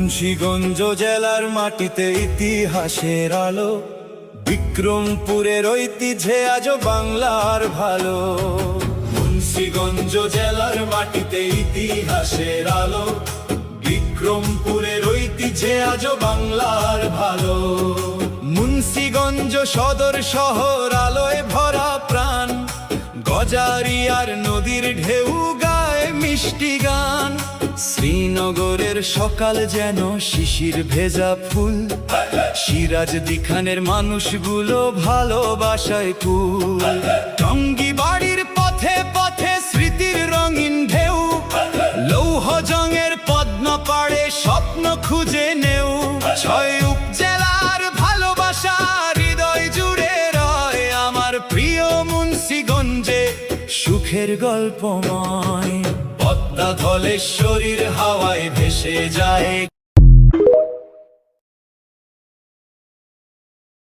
মুন্সিগঞ্জ জেলার মাটিতে ইতিহাসের আলো, বিক্রমপুরের ঐতিহ্যে আজও বাংলার ভালো। মুন্সিগঞ্জ জেলার মাটিতে ইতিহাসের আলো, বিক্রমপুরের ঐতিহ্যে আজও বাংলার ভালো। মুন্সিগঞ্জ সদর শহর আলোয় ভরা প্রাণ, গজারিয়ার নদীর ঢেউ গায় মিষ্টি গান। শ্রীনগরের সকাল যেন শিশির ভেজা ফুল, সিরাজদি খানের মানুষগুলো ভালোবাসায় কুল। টঙ্গী বাড়ির পথে পথে স্মৃতির রঙিন ঢেউ, লৌহ জঙের পদ্মা পাড়ে স্বপ্ন খুঁজে নেও। ছয় উপজেলার ভালোবাসা হৃদয় জুড়ে রয়, আমার প্রিয় মুন্সিগঞ্জে সুখের গল্পময়। পদ্মা ধলেশ্বরীর হাওয়ায় ভেসে যায়